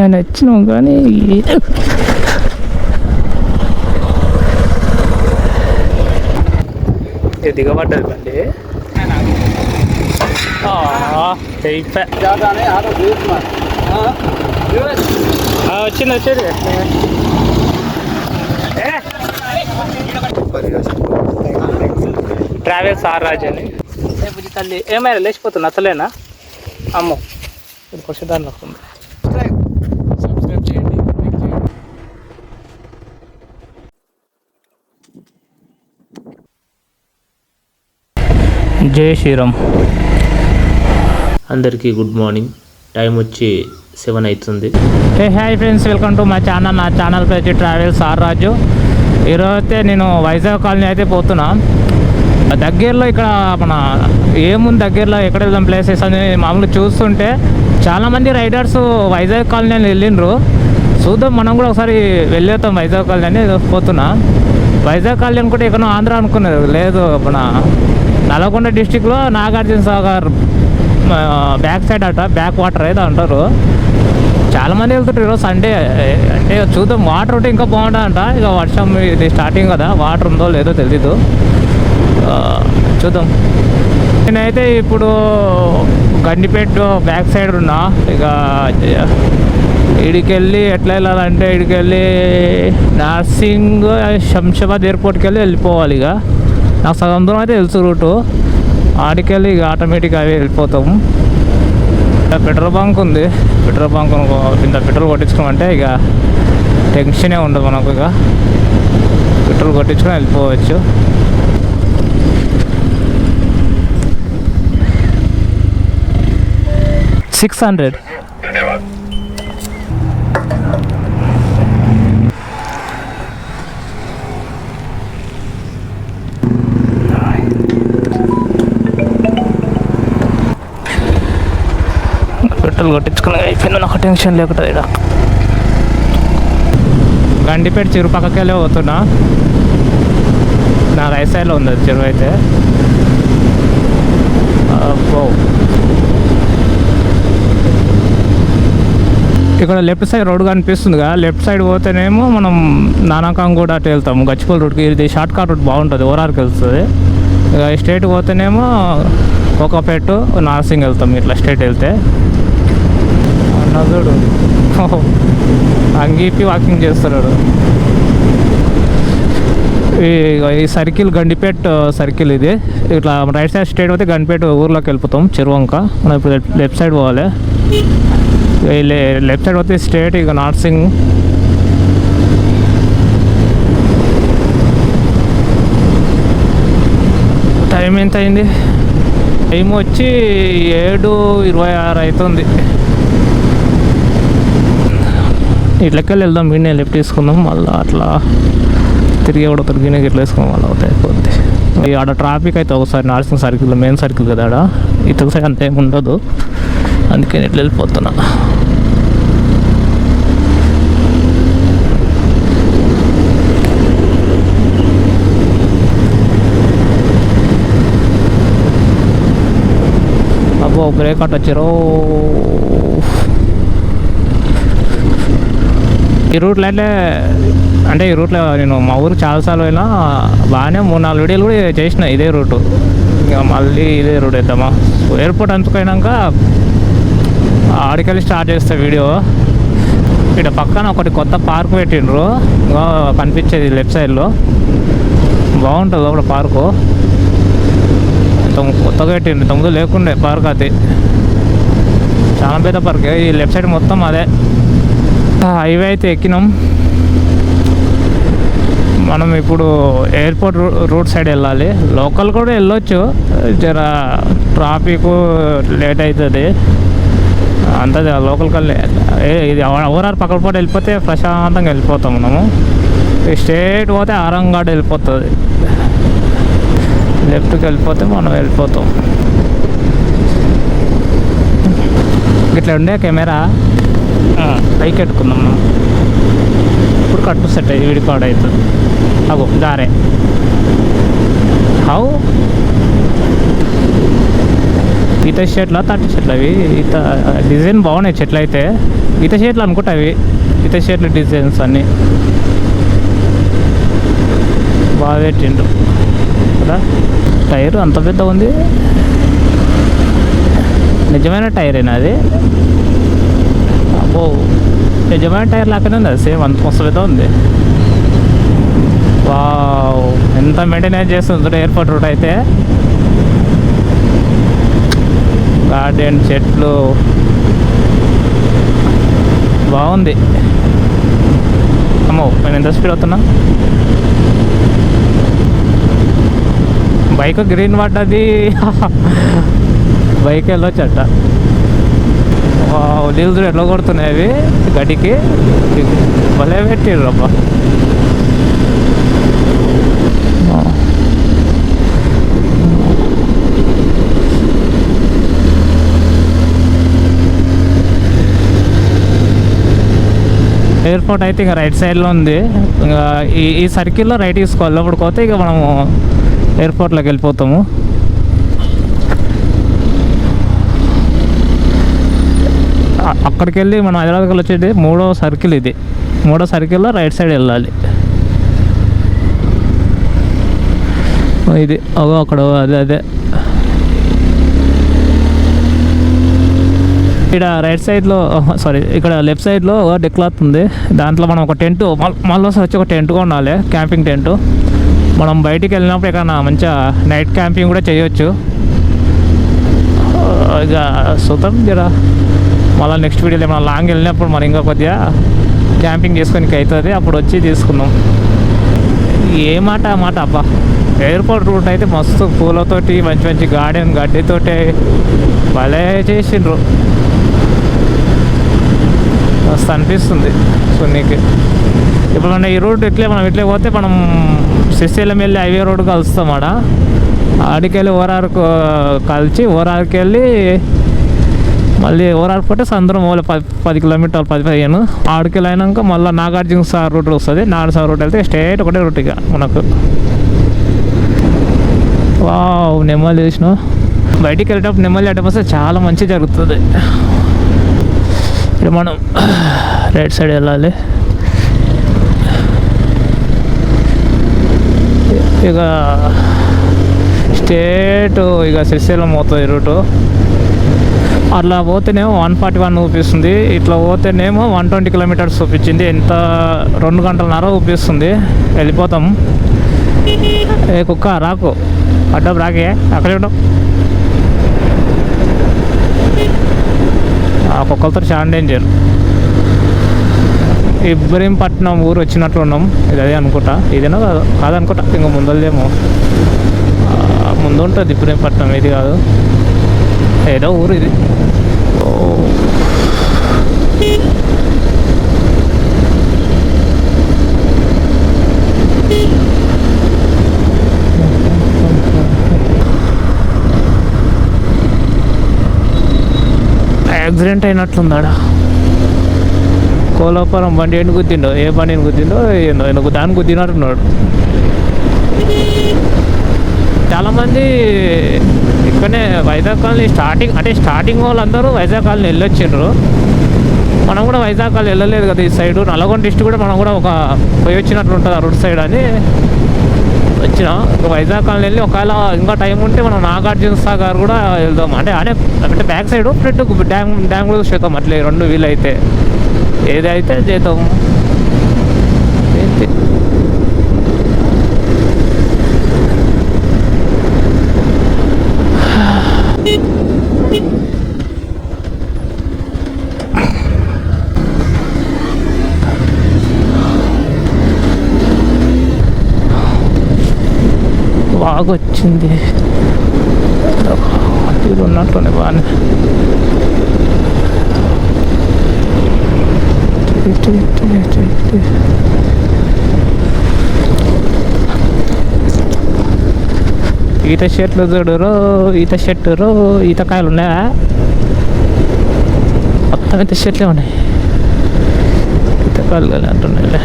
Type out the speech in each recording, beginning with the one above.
నేను వచ్చినాం కానీ దిగబడ్డది బండి. వచ్చింది వచ్చేది. ట్రావెల్స్ ఆర్రాజ్ అని తల్లి ఏమైనా లేచిపోతుంది అసలేనా? అమ్మో ఇది కొంచెం దానిలో ఉంది. సబ్స్క్రైబ్ చేయండి. జై శ్రీరామ్. అందరికీ గుడ్ మార్నింగ్. టైం వచ్చి 7 అవుతుంది. Hi friends, welcome to my channel. నా ఛానల్ పేరు ట్రావెల్స్ ఆర్రాజు. ఈరోజు అయితే నేను వైజాగ్ కాలనీ అయితే పోతున్నా. దగ్గరలో ఇక్కడ మన ఏముంది దగ్గరలో ఎక్కడ వెళ్దాం ప్లేసెస్ అని మామూలుగా చూస్తుంటే చాలామంది రైడర్స్ వైజాగ్ కాలనీ అని వెళ్ళిండ్రు. చూద్దాం మనం కూడా ఒకసారి వెళ్ళేస్తాం వైజాగ్ కాలనీ అని పోతున్నా. వైజాగ్ కాలనీ అనుకుంటే ఎక్కడో ఆంధ్ర అనుకున్నారు, లేదు మన నల్గొండ డిస్టిక్లో నాగార్జున సాగర్ బ్యాక్ సైడ్ అట, బ్యాక్ వాటర్ అయితే అంటారు. చాలామంది వెళ్తుంటారు. ఈరోజు సండే అంటే చూద్దాం. వాటర్ ఉంటే ఇంకా బాగుంటుందంట. ఇక వర్షం ఇది స్టార్టింగ్ కదా, వాటర్ ఉందో లేదో తెలీదు, చూద్దాం. నేనైతే ఇప్పుడు గండిపేట బ్యాక్ సైడ్ ఉన్నా. ఇక ఇడికెళ్ళి ఎట్లా వెళ్ళాలంటే ఇడికెళ్ళి నర్సింగ్ శంషాబాద్ ఎయిర్పోర్ట్కి వెళ్ళిపోవాలి. ఇక నాకు సగం దూరం అయితే తెలుసు రూటు. ఆడికెళ్ళి ఇక ఆటోమేటిక్గా అవి వెళ్ళిపోతాము. పెట్రోల్ బంక్ ఉంది, పెట్రోల్ బంక్ ఇంత పెట్రోల్ కొట్టించుకోమంటే ఇక టెన్షనే ఉండదు మనకు. ఇక పెట్రోల్ కొట్టించుకొని వెళ్ళిపోవచ్చు. $600. పెట్రోల్ కొట్టించుకుని అయిపోయింది. నాకు టెన్షన్ లేకుండా. ఇక్కడ గండిపేట చెరువు పక్కకెళ్ళే పోతున్నా. నా రైట్ సైడ్లో ఉంది అది చెరువు అయితే. ఇక్కడ లెఫ్ట్ సైడ్ రోడ్ కనిపిస్తుంది కదా, లెఫ్ట్ సైడ్ పోతేనేమో మనం నానాకాం కూడా అటు వెళ్తాము. గచ్చిపల్లి రూట్కి ఇది షార్ట్ కట్ రూట్ బాగుంటుంది, ఓరార్కి వెళ్తుంది. ఇక స్ట్రైట్ పోతేనేమో కోకాపేట నార్సింగ్ వెళ్తాం. ఇట్లా స్ట్రైట్ వెళ్తే నదుడు అంగీపి వాకింగ్ చేస్తున్నాడు. ఈ సర్కిల్ గండిపేట సర్కిల్ ఇది. ఇట్లా రైట్ సైడ్ స్ట్రైట్ పోతే గండిపేట ఊర్లోకి వెళ్ళిపోతాం, చెరువంక. మనం ఇప్పుడు లెఫ్ట్ సైడ్ పోవాలి. లెఫ్ట్ సైడ్ పోతే స్ట్రైట్ ఇక నార్సింగ్. టైం ఎంత అయింది? టైం వచ్చి 7:26 అవుతుంది. ఇట్లకెళ్ళి వెళ్దాం. వీడిని లెఫ్ట్ తీసుకుందాం, మళ్ళీ అట్లా తిరిగి కూడా తిరిగిన ఇట్లా వేసుకుందాం, మళ్ళీ అవుతాయి అయిపోద్ది. ఆడ ట్రాఫిక్ అయితే ఒకసారి నార్సింగ్ సర్కిల్ మెయిన్ సర్కిల్ కదా, ఆడ ఇతర సైడ్ అంతేం ఉండదు. అందుకే నేను ఇట్లా వెళ్ళిపోతున్నా. అబ్బో బ్రేక్ అవుట్ వచ్చారు. ఈ రూట్లో అంటే ఈ రూట్లో నేను మా ఊరు చాలాసార్లు అయినా బాగానే 3-4 వీడియోలు కూడా చేసిన ఇదే రూటు. ఇక మళ్ళీ ఇదే రూట్ వేద్దామా. ఎయిర్పోర్ట్ అంచుకైనాక ఆడికెళ్ళి స్టార్ట్ చేస్తా వీడియో. ఇక్కడ పక్కన ఒకటి కొత్త పార్క్ పెట్టిండ్రు, కనిపించేది లెఫ్ట్ సైడ్లో. బాగుంటుంది అప్పుడు పార్కు, కొత్తగా పెట్టిండ్రు. తొమ్మిది లేకుండే పార్క్, అది చాలా పెద్ద పార్క్. ఈ లెఫ్ట్ సైడ్ మొత్తం అదే. హైవే అయితే ఎక్కినాం. మనం ఇప్పుడు ఎయిర్పోర్ట్ రూట్ సైడ్ వెళ్ళాలి. లోకల్ కూడా వెళ్ళొచ్చు, జర ట్రాఫిక్ లేట్ అవుతుంది అంతా. లోకల్ కల్లా ఇది ఓవరాల్ పక్కన పూట వెళ్ళిపోతే ప్రశాంతంగా వెళ్ళిపోతాం మనము. స్ట్రేట్ పోతే ఆరంగాడ్ వెళ్ళిపోతుంది, లెఫ్ట్కి వెళ్ళిపోతే మనం వెళ్ళిపోతాం. ఇట్లా ఉండే కెమెరా పైకి పెట్టుకుందాం మనం. ఇప్పుడు కట్టు సెట్ అయ్యి విడిపాడు అవుతుంది. అగో దారే హౌ ఈత చెట్లు 30 చెట్లు అవి. ఈత డిజైన్ బాగున్నాయి చెట్లు అయితే. ఈత షేట్లు అనుకుంటా అవి, ఈత షేట్లు డిజైన్స్ అన్నీ బాగా పెట్టిండు కదా. టైర్ అంత పెద్ద ఉంది, నిజమైన టైరేనా అది? అబ్బో, నిజమైన టైర్ లాగానే ఉంది అది, సేమ్ అంత మస్తు పెద్ద ఉంది. వావ్, ఎంత మెయింటెనెన్స్ చేస్తుంది ఎయిర్పోర్ట్ రూట్ అయితే. గార్డెన్, చెట్లు బాగుంది. అమ్మో, నేను ఎంత స్పీడ్ అవుతున్నా. బైక్ గ్రీన్ పడ్డది. బైక్ వెళ్ళొచ్చట. లీజు ఎట్లా కొడుతున్నాయి అవి గడికి, భలే పెట్టిర్రు అబ్బా. ఎయిర్పోర్ట్ అయితే ఇక రైట్ సైడ్లో ఉంది. ఇంకా ఈ సర్కిల్లో రైట్ తీసుకోవాలి. అప్పుడు పోతే ఇక మనము ఎయిర్పోర్ట్లోకి వెళ్ళిపోతాము. అక్కడికి వెళ్ళి మనం హైదరాబాద్కి వచ్చేది 3వ సర్కిల్. ఇది 3వ సర్కిల్లో రైట్ సైడ్ వెళ్ళాలి. ఇది అక్కడ అదే ఇక్కడ రైట్ సైడ్లో, సారీ ఇక్కడ లెఫ్ట్ సైడ్లో డెక్లాత్ ఉంది. దాంట్లో మనం ఒక టెంట్, మళ్ళీ వచ్చి ఒక టెంట్ కొనాలి, క్యాంపింగ్ టెంట్. మనం బయటికి వెళ్ళినప్పుడు ఎక్కడన్నా మంచిగా నైట్ క్యాంపింగ్ కూడా చేయొచ్చు. ఇక చూద్దాం జరా, మళ్ళీ నెక్స్ట్ వీడియోలో మనం లాంగ్ వెళ్ళినప్పుడు మనం ఇంకా కొద్దిగా క్యాంపింగ్ చేసుకోనికి అవుతుంది, అప్పుడు వచ్చి తీసుకుందాం. ఏ మాట ఆ మాట అబ్బా. ఎయిర్పోర్ట్ రూట్ అయితే మస్తు పూలతోటి, మంచి మంచి గార్డెన్ గడ్డితోటి భలే చేసిండ్రు. మస్తు అనిపిస్తుంది సున్నీకి. ఇప్పుడు మన ఈ రోడ్ మనం ఇట్లే పోతే మనం శ్రీశైలం వెళ్ళి హైవే రోడ్ కలుస్తాం. ఆడికి వెళ్ళి ఓరార్కు కలిసి ఓరార్కి వెళ్ళి మళ్ళీ ఓరార్కు పోతే సందరం 10 కిలోమీటర్లు 10-15. ఆడికి వెళ్ళి అయినాక మళ్ళీ నాగార్జున సార్ రూట్ వస్తుంది. నాగార్జున సార్ రూట్ వెళ్తే స్ట్రేట్ ఒకటే రూట్ ఇక మనకు. వావ్, నెమ్మలి చూసినా. బయటికి వెళ్ళేటప్పుడు నెమ్మలి అడ్డం వస్తే చాలా మంచి జరుగుతుంది. ఇప్పుడు మనం రైట్ సైడ్ వెళ్ళాలి. ఇక స్ట్రేట్ ఇక శ్రీశైలం పోతుంది రూటు. అట్లా పోతేనేమో 141 చూపిస్తుంది, ఇట్లా పోతేనేమో 120 కిలోమీటర్స్ చూపించింది. ఎంత 2 గంటలన్నర చూపిస్తుంది. వెళ్ళిపోతాం. ఏ కుక్క రాకు, అడ్డం రాకే, అక్కడే ఉండవు. ఆ కుక్కలతో చాలా డేంజర్. ఇబ్రహీంపట్నం ఊరు వచ్చినట్లు ఉన్నాం. ఇది అదే అనుకుంటా, ఇదేనా కాదనుకుంటా, ఇంకా ముందలేమో ముందు ఉంటుంది ఇబ్రహీంపట్నం. ఇది కాదు, ఏదో ఊరు ఇది. యాక్సిడెంట్ అయినట్లుందాడా. కోలాపురం బండి ఏంటి గుద్దిండో, ఏ బండిని గుద్దిండో ఏందో దాన్ని గుద్దినట్టున్నాడు. చాలామంది ఇక్కడనే వైజాగ్ కాలనీ స్టార్టింగ్ వాళ్ళందరూ వైజాగ్ కాలనీ వెళ్ళొచ్చిండ్రు. మనం కూడా వైజాగ్ కాలనీ వెళ్ళలేదు కదా. ఈ సైడు నల్గొండ డిస్ట్రిక్ట్ కూడా మనం కూడా ఒక పోయి వచ్చినట్లు ఉంటుంది ఆ రోడ్ సైడ్ అని వచ్చినాం. వైజాగ్ కాలనీ వెళ్ళి ఒకవేళ ఇంకా టైం ఉంటే మనం నాగార్జున సాగర్ కూడా వెళ్దాం. అంటే బ్యాక్ సైడ్ ఫ్రంట్ డ్యామ్ కూడా చూద్దాం. అట్లే 2 వీలైతే ఏదైతే చేద్దాం. బాగా వచ్చింది ఇది ఉన్నట్లునే బాగానే. ఈత చెట్లు చూడరు, ఈత చెట్టు ఈతకాయలు ఉన్నాయా? మొత్తం ఈత చెట్లే ఉన్నాయి. ఈతకాయలు కానీ అంటున్నాయిలే.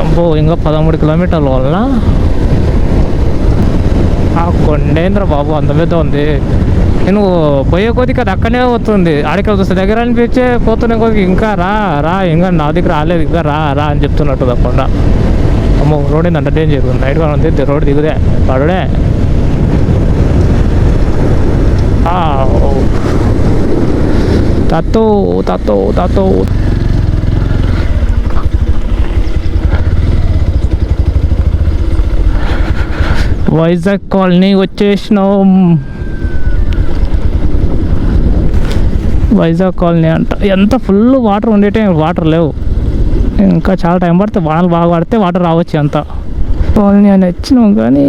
అబ్బో, ఇంకా 13 కిలోమీటర్ల వల్ల ఆ కొండేంద్ర బాబు అంత పెద్ద ఉంది. నేను పోయే కొద్దికి అది అక్కడనే పోతుంది, ఆడికి వస్తే దగ్గర అనిపించే పోతున్న కొద్దికి ఇంకా రా రా ఇంకా నా దగ్గర రాలేదు, ఇంకా రా రా అని చెప్తున్నట్టు తప్పకుండా. అమ్మో రోడ్ ఏందంట డేంజర్, నైట్గా ఉంది రోడ్ దిగుదే పడుడే. తత్తు తత్తు తత్తు వైజాగ్ కాలనీ వచ్చేసినాం. వైజాగ్ కాలనీ అంట, ఎంత ఫుల్ వాటర్ ఉండేటే వాటర్ లేవు, ఇంకా చాలా టైం పడితే వానలు బాగా పడితే వాటర్ రావచ్చు. అంత కాలనీ అని వచ్చినాం కానీ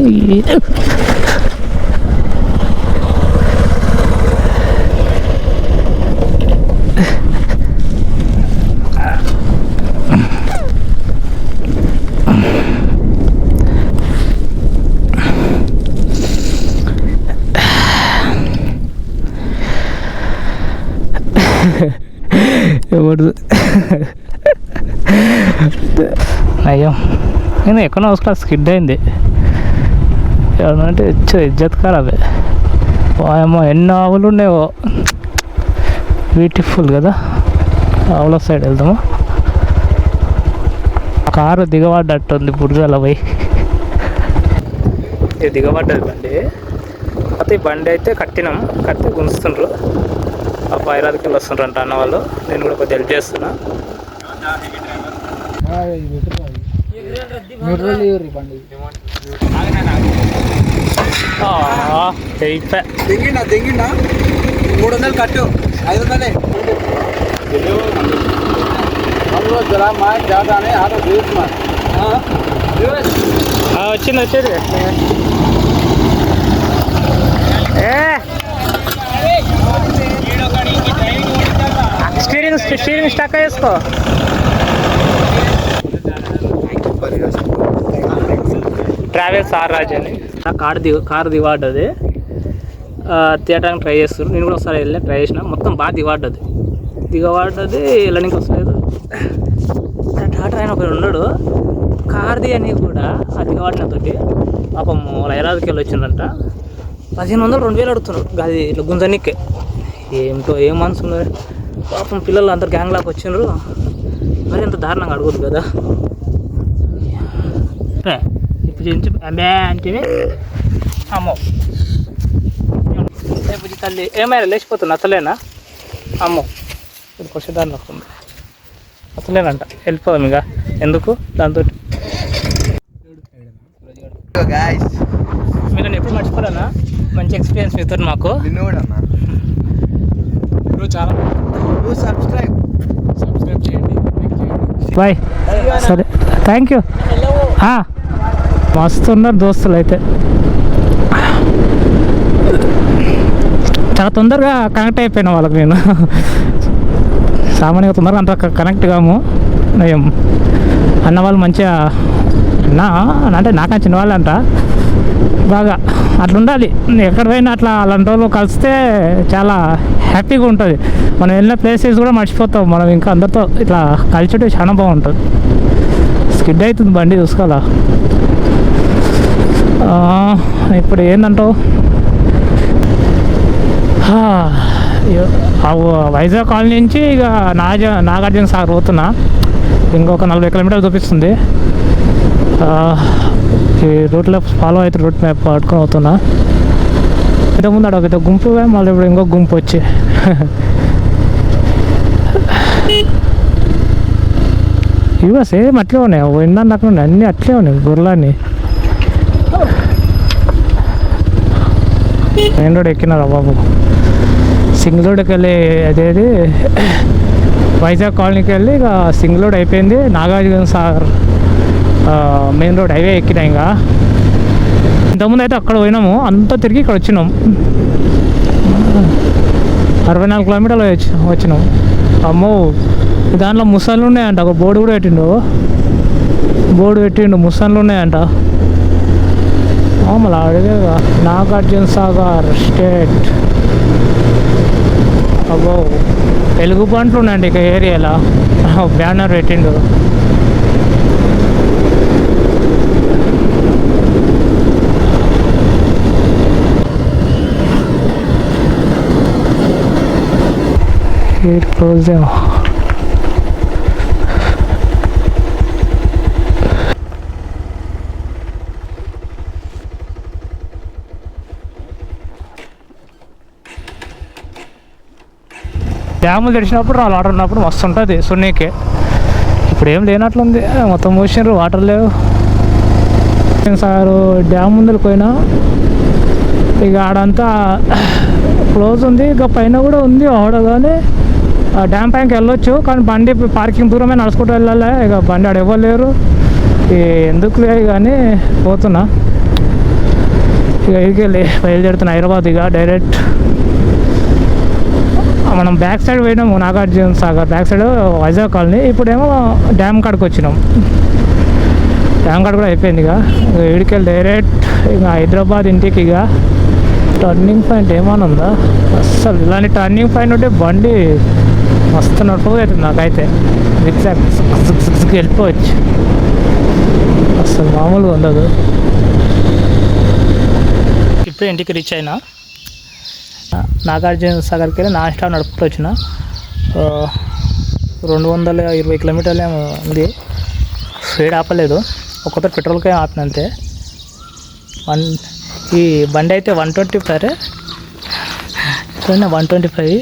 ఎవరు అయ్యో నేను ఎక్కడో ఒకసారి స్కిడ్ అయింది, ఏమంటే ఇజ్జత్ ఖరాబే. ఏమో ఎన్ని ఆవులు ఉన్నాయో, బ్యూటిఫుల్ కదా. ఆవుల సైడ్ వెళ్దాము. కారు దిగబడ్డట్టుంది బురదలో పోయి, ఇది దిగబడ్డది బండి. అయితే ఈ బండి అయితే కట్టినాం, కట్టి గుంజుతుండ్రు. ఆ 5 కిలో వస్తుండ్రంట అన్న వాళ్ళు, నేను కూడా కొద్దిగా హెల్ప్ చేస్తున్నా. తెంగిండా 300 కట్టు 500 వచ్చింది వచ్చేది. స్టీరింగ్ స్టక్ వేసుకో. ట్రావెల్స్ ఆర్ రాజ్ అని కారు దివాడ్డది, తీయడానికి ట్రై చేస్తారు. నేను కూడా ఒకసారి వెళ్ళి ట్రై చేసిన, మొత్తం బాగా దిగబడ్డది వెళ్ళడానికి వస్తలేదు. టాటా ఆయన ఒకరు ఉన్నాడు కారు దిగని కూడా, ఆ దిగబడినతోటి పాపం 5 కిలో వచ్చిందంట. 1500 2000 అడుగుతున్నారు అది ఇట్లా గుంజనికే. ఏమిటో ఏం మనసు ఉన్నది పాపం, పిల్లలు అందరు గ్యాంగ్ లాగా వచ్చిండ్రు, మరి ఎంత దారుణంగా అడగదు కదా. ఇప్పుడు అమ్మే అంటే అమ్మో బుజ్జి తల్లి ఏమైనా లేచిపోతుంది అసలేనా. అమ్మో ఇప్పుడు కొంచెం దాన్ని వస్తుంది అసలేనంట, వెళ్ళిపోదాం ఇక ఎందుకు దాంతో. మీరు నేను ఎప్పుడు మర్చిపోలేనా, మంచి ఎక్స్పీరియన్స్ మీతో మాకు. చాలా సబ్స్క్రైబ్ చేయండి, బాయ్. సరే థ్యాంక్ యూ. మస్తు ఉన్నారు దోస్తులు అయితే, చాలా తొందరగా కనెక్ట్ అయిపోయినా వాళ్ళకి. నేను సామాన్యంగా తొందరగా అంత కనెక్ట్ కాము. నయం అన్న వాళ్ళు మంచిగా అంటే నాకన్నా చిన్న వాళ్ళు అంట, బాగా అట్లా ఉండాలి. ఎక్కడ పోయినా అట్లా అలాంటి వాళ్ళు కలిస్తే చాలా హ్యాపీగా ఉంటుంది. మనం వెళ్ళిన ప్లేసెస్ కూడా మర్చిపోతాం మనం, ఇంకా అందరితో ఇట్లా కలిసి చాలా బాగుంటుంది. స్కిడ్ అవుతుంది బండి చూసుకోవాలా. ఇప్పుడు ఏంటంటావు, వైజాగ్ కాలనీ నుంచి ఇక నాగార్జున సాగర్ పోతున్నా. ఇంకొక 40 కిలోమీటర్లు చూపిస్తుంది. ఈ రూట్లో ఫాలో అయితే రూట్ మ్యాప్ పట్టుకొని అవుతున్నా. ఇంతకుముందు అక్కడ ఒక గుంపు, మళ్ళీ ఇప్పుడు ఇంకొక గుంపు వచ్చి ఇవి సేమ్ అట్లే ఉన్నాయి. విన్నాను అక్కడ ఉన్నాయి, అన్నీ అట్లే ఉన్నాయి గుర్రాన్ని. మెయిన్ రోడ్ ఎక్కినారా బాబు, సింగిల్ రోడ్కి వెళ్ళి అదేది వైజాగ్ కాలనీకి వెళ్ళి ఇక సింగిల్ రోడ్ అయిపోయింది. Nagarjuna Sagar main road highway ఎక్కినా. ఇంకా ఇంతకుముందు అయితే అక్కడ పోయినాము, అంతా తిరిగి ఇక్కడ వచ్చినాం. 64 కిలోమీటర్లు వచ్చినాం. అమ్మో దాంట్లో ముసళ్ళు ఉన్నాయంట, ఒక బోర్డు కూడా పెట్టిండు ముసళ్ళు ఉన్నాయంట. మళ్ళీ అడిగేగా నాగార్జున సాగర్ స్టేట్. అబ్బో తెలుగు పంటలు ఉన్నాయండి ఇక ఏరియాలో, బ్యానర్ పెట్టిండు. గేట్ క్లోజ్ ఏమో. డ్యాములు తెరిచినప్పుడు వాటర్ ఉన్నప్పుడు మస్తు ఉంటుంది సున్నీకే. ఇప్పుడు ఏం లేనట్లుంది, మొత్తం మూసినారు, వాటర్ లేవు. సార్ డ్యామ్ ముందుకు పోయినా ఇక ఆడంతా క్లోజ్ ఉంది. ఇక పైన కూడా ఉంది ఆడ, కానీ ఆ డ్యామ్ పైకి వెళ్ళొచ్చు, కానీ బండి పార్కింగ్ దూరమే నడుచుకుంటూ వెళ్ళాలి. ఇక బండి ఆడ ఇవ్వలేరు, ఎందుకు లేదు కానీ పోతున్నా. ఇక ఇదికెళ్ళి బయలుదేరుతున్నా హైదరాబాద్. ఇక డైరెక్ట్ మనం బ్యాక్ సైడ్ పోయినాము, Nagarjuna Sagar back side Vizag colony. ఇప్పుడేమో డ్యామ్ కాడికి వచ్చినాం. డ్యామ్ కాడ కూడా అయిపోయింది. ఇక ఇడికెళ్ళి డైరెక్ట్ ఇక హైదరాబాద్ ఇంటికి. ఇక టర్నింగ్ పాయింట్ ఏమైనా ఉందా? అస్సలు ఇలాంటి టర్నింగ్ పాయింట్ ఉంటే బండి మస్తు నడుపుతుంది నాకైతే. జిగ్జాగ్ వెళ్ళిపోవచ్చు, అస్సలు మామూలుగా ఉండదు. ఇప్పుడే ఇంటికి రీచ్ అయినా. నాగార్జున సాగర్కి వెళ్ళి నాన్ స్టాప్ నడుపుతూ వచ్చిన. 220 కిలోమీటర్లు ఏమో ఉంది. స్పీడ్ ఆపలేదు, ఒక్కొక్క పెట్రోల్కే ఆపిన అంతే. ఈ బండి అయితే 125 125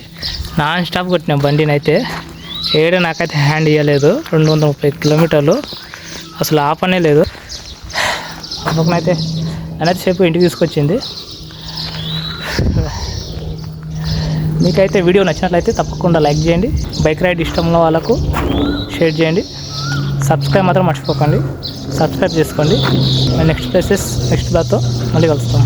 నాన్ స్టాప్ కొట్టిన బండిని అయితే. నాకైతే హ్యాండ్ ఇవ్వలేదు. 230 కిలోమీటర్లు అసలు ఆపనే లేదు. అయితే నేనైతే సేపు ఇంటికి తీసుకొచ్చింది. మీకైతే వీడియో నచ్చినట్లయితే తప్పకుండా లైక్ చేయండి. బైక్ రైడ్ ఇష్టంలో వాళ్ళకు షేర్ చేయండి. సబ్స్క్రైబ్ మాత్రం మర్చిపోకండి, సబ్స్క్రైబ్ చేసుకోండి. నెక్స్ట్ ప్లేసెస్ నెక్స్ట్ బ్లాగ్తో మళ్ళీ కలుస్తాం.